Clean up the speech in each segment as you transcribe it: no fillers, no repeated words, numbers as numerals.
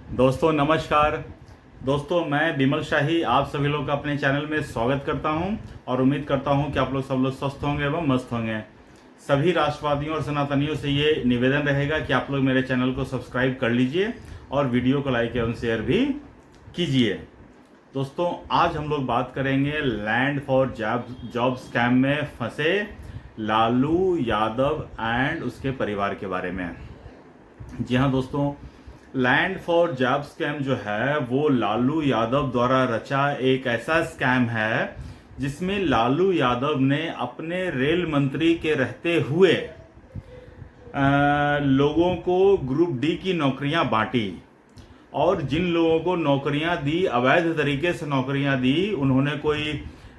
दोस्तों नमस्कार। दोस्तों मैं विमल शाही आप सभी लोग का अपने चैनल में स्वागत करता हूं और उम्मीद करता हूं कि आप लोग सब लोग स्वस्थ होंगे एवं मस्त होंगे। सभी राष्ट्रवादियों और सनातनियों से ये निवेदन रहेगा कि आप लोग मेरे चैनल को सब्सक्राइब कर लीजिए और वीडियो को लाइक एवं शेयर भी कीजिए। दोस्तों आज हम लोग बात करेंगे लैंड फॉर जॉब स्कैम में फंसे लालू यादव एंड उसके परिवार के बारे में। जी हाँ दोस्तों, लैंड फॉर जॉब स्कैम जो है वो लालू यादव द्वारा रचा एक ऐसा स्कैम है जिसमें लालू यादव ने अपने रेल मंत्री के रहते हुए लोगों को ग्रुप डी की नौकरियां बांटी और जिन लोगों को नौकरियां दी, अवैध तरीके से नौकरियां दी, उन्होंने कोई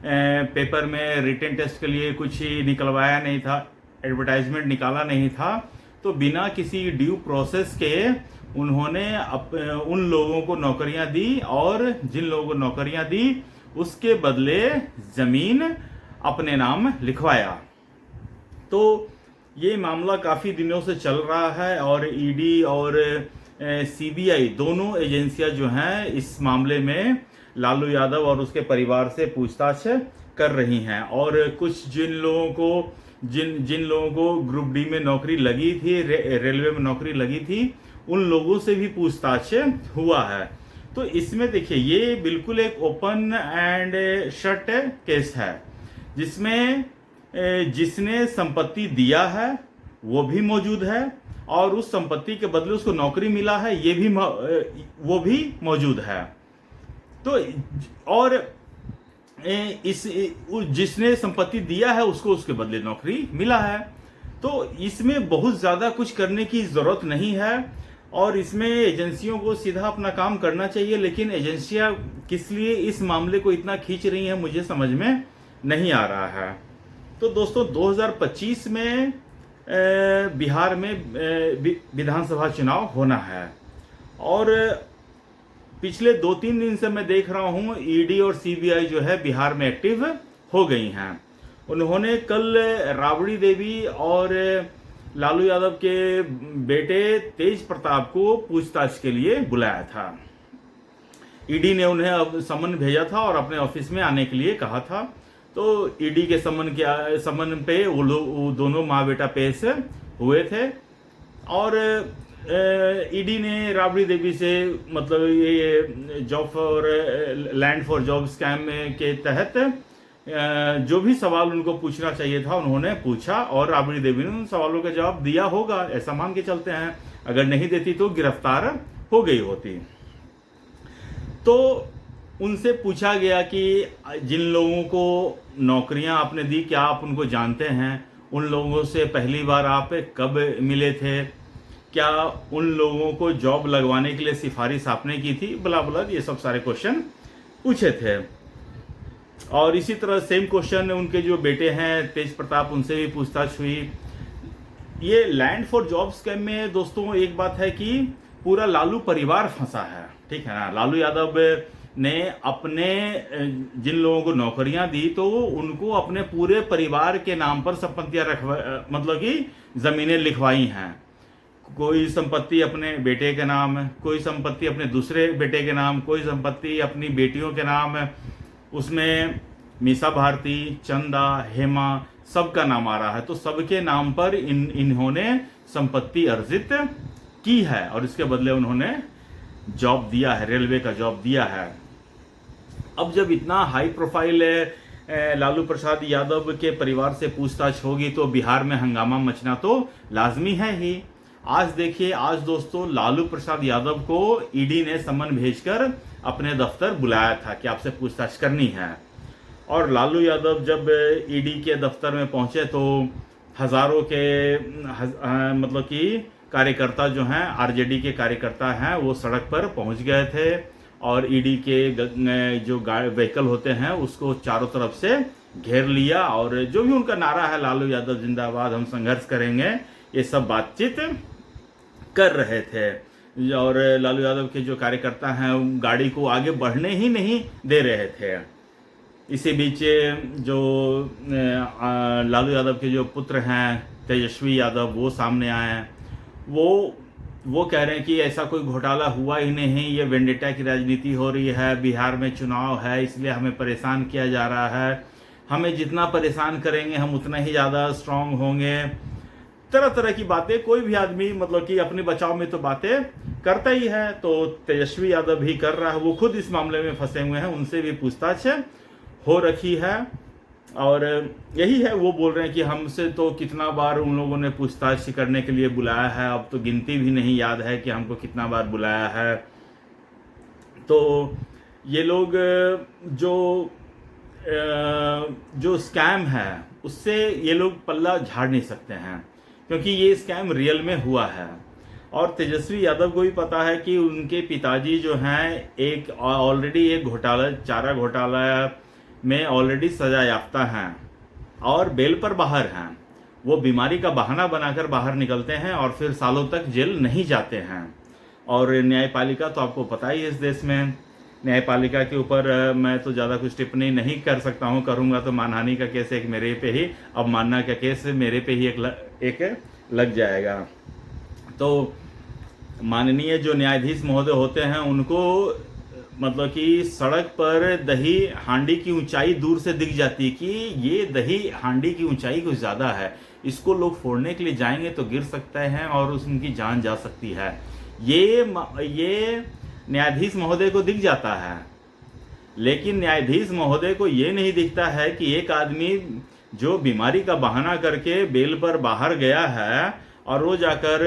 पेपर में रिटन टेस्ट के लिए कुछ निकलवाया नहीं था, एडवर्टाइजमेंट निकाला नहीं था, तो बिना किसी ड्यू प्रोसेस के उन्होंने उन लोगों को नौकरियां दी और जिन लोगों को नौकरियां दी उसके बदले जमीन अपने नाम लिखवाया। तो ये मामला काफी दिनों से चल रहा है और ईडी और सीबीआई दोनों एजेंसियां जो हैं इस मामले में लालू यादव और उसके परिवार से पूछताछ कर रही हैं और कुछ जिन लोगों को ग्रुप डी में नौकरी लगी थी, रेलवे में नौकरी लगी थी, उन लोगों से भी पूछताछ हुआ है। तो इसमें देखिए ये बिल्कुल एक ओपन एंड शट केस है जिसमें जिसने संपत्ति दिया है वो भी मौजूद है और उस संपत्ति के बदले उसको नौकरी मिला है ये भी वो भी मौजूद है। तो और जिसने संपत्ति दिया है उसको उसके बदले नौकरी मिला है। तो इसमें बहुत ज्यादा कुछ करने की जरूरत नहीं है और इसमें एजेंसियों को सीधा अपना काम करना चाहिए, लेकिन एजेंसियां किस लिए इस मामले को इतना खींच रही हैं मुझे समझ में नहीं आ रहा है। तो दोस्तों 2025 में बिहार में विधानसभा चुनाव होना है और पिछले 2-3 दिन से मैं देख रहा हूं ईडी और सीबीआई जो है बिहार में एक्टिव हो गई हैं। उन्होंने कल राबड़ी देवी और लालू यादव के बेटे तेज प्रताप को पूछताछ के लिए बुलाया था। ईडी ने उन्हें अब समन भेजा था और अपने ऑफिस में आने के लिए कहा था। तो ईडी के समन पे वो दोनों माँ बेटा पेश हुए थे और ईडी ने राबड़ी देवी से मतलब ये लैंड फॉर जॉब स्कैम के तहत जो भी सवाल उनको पूछना चाहिए था उन्होंने पूछा और राबड़ी देवी ने उन सवालों का जवाब दिया होगा, ऐसा मान के चलते हैं। अगर नहीं देती तो गिरफ्तार हो गई होती। तो उनसे पूछा गया कि जिन लोगों को नौकरियां आपने दी क्या आप उनको जानते हैं, उन लोगों से पहली बार आप कब मिले थे, क्या उन लोगों को जॉब लगवाने के लिए सिफारिश आपने की थी, बला बला, ये सब सारे क्वेश्चन पूछे थे। और इसी तरह सेम क्वेश्चन उनके जो बेटे हैं तेज प्रताप, उनसे भी पूछताछ हुई। ये लैंड फॉर जॉब स्कैम में दोस्तों एक बात है कि पूरा लालू परिवार फंसा है, ठीक है ना। लालू यादव ने अपने जिन लोगों को नौकरियां दी तो उनको अपने पूरे परिवार के नाम पर संपत्तियां मतलब कि जमीनें लिखवाई हैं। कोई संपत्ति अपने बेटे के नाम, कोई संपत्ति अपने दूसरे बेटे के नाम, कोई संपत्ति अपनी बेटियों के नाम। उसमें मीसा भारती, चंदा, हेमा सबका नाम आ रहा है। तो सबके नाम पर इन्होंने संपत्ति अर्जित की है और इसके बदले उन्होंने जॉब दिया है, रेलवे का जॉब दिया है। अब जब इतना हाई प्रोफाइल लालू प्रसाद यादव के परिवार से पूछताछ होगी तो बिहार में हंगामा मचना तो लाजमी है ही। आज देखिए, आज दोस्तों लालू प्रसाद यादव को ईडी ने समन भेजकर अपने दफ्तर बुलाया था कि आपसे पूछताछ करनी है। और लालू यादव जब ईडी के दफ्तर में पहुंचे तो हजारों के मतलब कि कार्यकर्ता जो हैं, आरजेडी के कार्यकर्ता हैं, वो सड़क पर पहुंच गए थे और ईडी के जो व्हीकल होते हैं उसको चारों तरफ से घेर लिया और जो भी उनका नारा है लालू यादव जिंदाबाद, हम संघर्ष करेंगे, ये सब बातचीत कर रहे थे। और लालू यादव के जो कार्यकर्ता हैं गाड़ी को आगे बढ़ने ही नहीं दे रहे थे। इसी बीच जो लालू यादव के जो पुत्र हैं तेजस्वी यादव, वो सामने आए। वो वो कह रहे हैं कि ऐसा कोई घोटाला हुआ ही नहीं, ये वेंडेटा की राजनीति हो रही है, बिहार में चुनाव है इसलिए हमें परेशान किया जा रहा है, हमें जितना परेशान करेंगे हम उतना ही ज़्यादा स्ट्रांग होंगे। तरह तरह की बातें, कोई भी आदमी मतलब कि अपने बचाव में तो बातें करता ही है, तो तेजस्वी यादव भी कर रहा है। वो खुद इस मामले में फंसे हुए हैं, उनसे भी पूछताछ हो रखी है और यही है, वो बोल रहे हैं कि हमसे तो कितना बार उन लोगों ने पूछताछ करने के लिए बुलाया है, अब तो गिनती भी नहीं याद है कि हमको कितना बार बुलाया है। तो ये लोग जो स्कैम है उससे ये लोग पल्ला झाड़ नहीं सकते हैं, क्योंकि ये स्कैम रियल में हुआ है। और तेजस्वी यादव को भी पता है कि उनके पिताजी जो हैं एक ऑलरेडी एक घोटाला, चारा घोटाला में ऑलरेडी सजा याफ्ता हैं और बेल पर बाहर हैं। वो बीमारी का बहाना बनाकर बाहर निकलते हैं और फिर सालों तक जेल नहीं जाते हैं। और न्यायपालिका तो आपको पता ही है, इस देश में न्यायपालिका के ऊपर मैं तो ज़्यादा कुछ टिप्पणी नहीं कर सकता हूँ, करूँगा तो मानहानि का केस एक मेरे पे ही, अवमानना का केस मेरे पे ही एक लग जाएगा। तो माननीय जो न्यायाधीश महोदय होते हैं उनको मतलब कि सड़क पर दही हांडी की ऊंचाई दूर से दिख जाती कि ये दही हांडी की ऊंचाई कुछ ज़्यादा है, इसको लोग फोड़ने के लिए जाएंगे तो गिर सकते हैं और उनकी जान जा सकती है। ये न्यायाधीश महोदय को दिख जाता है, लेकिन न्यायाधीश महोदय को ये नहीं दिखता है कि एक आदमी जो बीमारी का बहाना करके बेल पर बाहर गया है और वो जाकर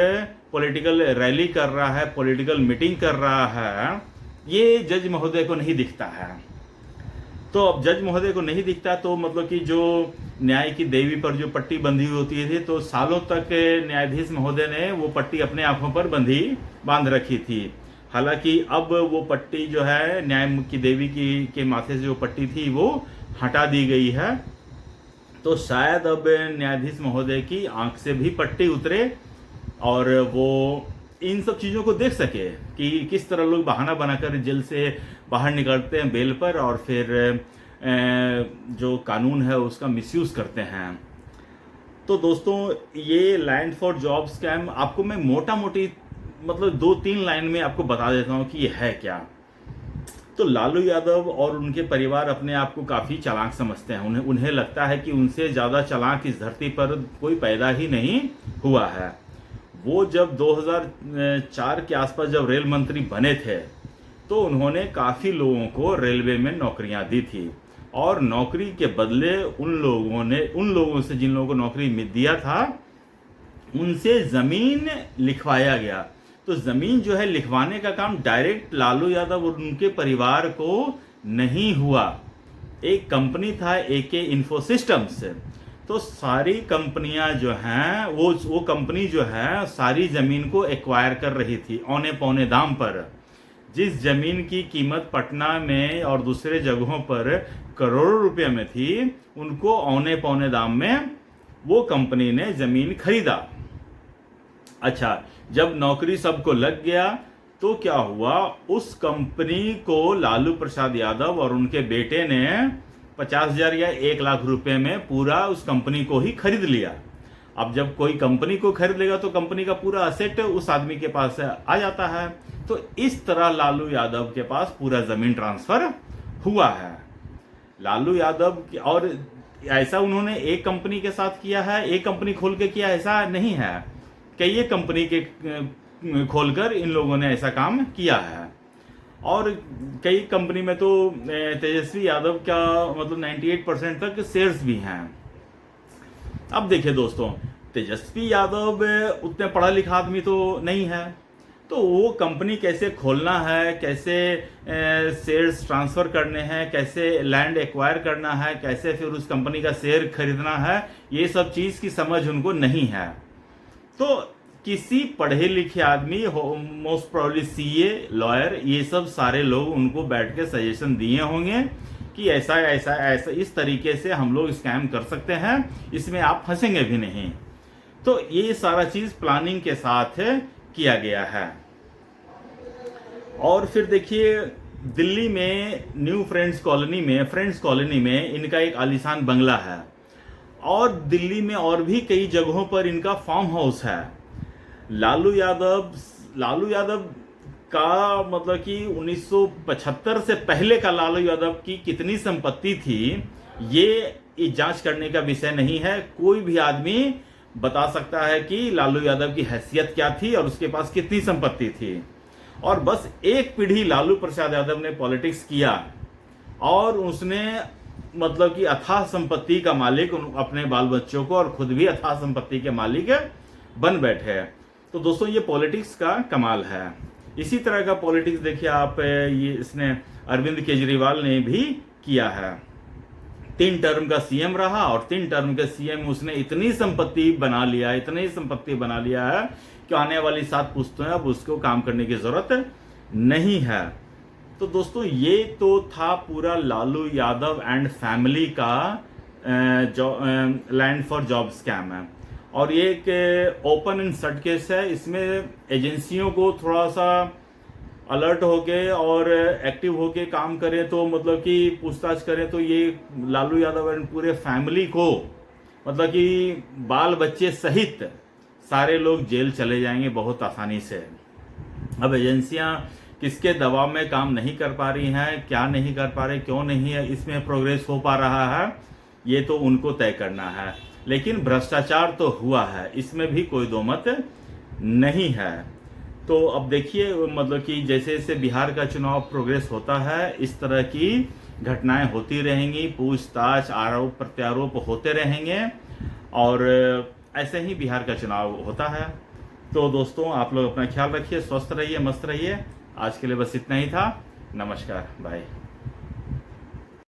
पॉलिटिकल रैली कर रहा है, पॉलिटिकल मीटिंग कर रहा है, ये जज महोदय को नहीं दिखता है। तो अब जज महोदय को नहीं दिखता तो मतलब कि जो न्याय की देवी पर जो पट्टी बंधी हुई होती थी, तो सालों तक न्यायाधीश महोदय ने वो पट्टी अपने आंखों पर बांध रखी थी। हालांकि अब वो पट्टी जो है न्याय की देवी के माथे से जो पट्टी थी वो हटा दी गई है। तो शायद अब न्यायाधीश महोदय की आंख से भी पट्टी उतरे और वो इन सब चीज़ों को देख सके कि किस तरह लोग बहाना बनाकर जेल से बाहर निकलते हैं बेल पर और फिर जो कानून है उसका मिसयूज़ करते हैं। तो दोस्तों, ये लैंड फॉर जॉब स्कैम आपको मैं मोटा मोटी मतलब 2-3 लाइन में आपको बता देता हूँ कि ये है क्या। तो लालू यादव और उनके परिवार अपने आप को काफ़ी चालाक समझते हैं। उन्हें लगता है कि उनसे ज़्यादा चालाक इस धरती पर कोई पैदा ही नहीं हुआ है। वो जब 2004 के आसपास जब रेल मंत्री बने थे तो उन्होंने काफ़ी लोगों को रेलवे में नौकरियां दी थी और नौकरी के बदले उन लोगों से जिन लोगों को नौकरी दिया था उनसे ज़मीन लिखवाया गया। तो ज़मीन जो है लिखवाने का काम डायरेक्ट लालू यादव और उनके परिवार को नहीं हुआ। एक कंपनी था एके इन्फोसिस्टम्स, तो सारी कंपनियां जो हैं वो कंपनी जो है सारी ज़मीन को एक्वायर कर रही थी औने पौने दाम पर। जिस ज़मीन की कीमत पटना में और दूसरे जगहों पर करोड़ों रुपए में थी, उनको औने पौने दाम में वो कंपनी ने ज़मीन खरीदा। अच्छा, जब नौकरी सबको लग गया तो क्या हुआ, उस कंपनी को लालू प्रसाद यादव और उनके बेटे ने 50,000 या 1 लाख रुपए में पूरा उस कंपनी को ही खरीद लिया। अब जब कोई कंपनी को खरीद लेगा तो कंपनी का पूरा असेट उस आदमी के पास आ जाता है। तो इस तरह लालू यादव के पास पूरा जमीन ट्रांसफर हुआ है। लालू यादव और ऐसा उन्होंने एक कंपनी के साथ किया है, एक कंपनी खोल के किया, ऐसा नहीं है। कई कंपनी के खोलकर इन लोगों ने ऐसा काम किया है। और कई कंपनी में तो तेजस्वी यादव का मतलब 98% तक शेयर्स भी हैं। अब देखिए दोस्तों, तेजस्वी यादव उतने पढ़ा लिखा आदमी तो नहीं है, तो वो कंपनी कैसे खोलना है, कैसे शेयर्स ट्रांसफ़र करने हैं, कैसे लैंड एक्वायर करना है, कैसे फिर उस कंपनी का शेयर खरीदना है, ये सब चीज़ की समझ उनको नहीं है। तो किसी पढ़े लिखे आदमी, मोस्ट प्रोबेबली सीए, लॉयर, ये सब सारे लोग उनको बैठ के सजेशन दिए होंगे कि ऐसा ऐसा ऐसा इस तरीके से हम लोग स्कैम कर सकते हैं, इसमें आप फंसेंगे भी नहीं। तो ये सारा चीज़ प्लानिंग के साथ किया गया है। और फिर देखिए, दिल्ली में न्यू फ्रेंड्स कॉलोनी में इनका एक आलीशान बंगला है और दिल्ली में और भी कई जगहों पर इनका फार्म हाउस है। लालू यादव लालू यादव का मतलब कि 1975 से पहले का लालू यादव की कितनी संपत्ति थी ये जांच करने का विषय नहीं है। कोई भी आदमी बता सकता है कि लालू यादव की हैसियत क्या थी और उसके पास कितनी संपत्ति थी। और बस एक पीढ़ी लालू प्रसाद यादव ने पॉलिटिक्स किया और उसने मतलब कि अथाह संपत्ति का मालिक अपने बाल बच्चों को और खुद भी अथाह संपत्ति के मालिक बन बैठे। तो दोस्तों ये पॉलिटिक्स का कमाल है। इसी तरह का पॉलिटिक्स देखिए आप, ये इसने अरविंद केजरीवाल ने भी किया है। 3 टर्म का सीएम रहा और 3 टर्म के सीएम उसने इतनी संपत्ति बना लिया है कि आने वाली 7 पुश्तों अब उसको काम करने की जरूरत नहीं है। तो दोस्तों ये तो था पूरा लालू यादव एंड फैमिली का लैंड फॉर जॉब स्कैम है। और ये एक ओपन एंड शट केस है। इसमें एजेंसियों को थोड़ा सा अलर्ट होके और एक्टिव होके काम करें तो मतलब कि पूछताछ करें तो ये लालू यादव एंड पूरे फैमिली को मतलब कि बाल बच्चे सहित सारे लोग जेल चले जाएंगे बहुत आसानी से। अब एजेंसियां किसके दबाव में काम नहीं कर पा रही हैं, क्या नहीं कर पा रहे, क्यों नहीं है इसमें प्रोग्रेस हो पा रहा है, ये तो उनको तय करना है। लेकिन भ्रष्टाचार तो हुआ है, इसमें भी कोई दो मत नहीं है। तो अब देखिए मतलब कि जैसे जैसे बिहार का चुनाव प्रोग्रेस होता है इस तरह की घटनाएं होती रहेंगी, पूछताछ आरोप प्रत्यारोप होते रहेंगे और ऐसे ही बिहार का चुनाव होता है। तो दोस्तों आप लोग अपना ख्याल रखिए, स्वस्थ रहिए, मस्त रहिए। आज के लिए बस इतना ही था। नमस्कार, बाय।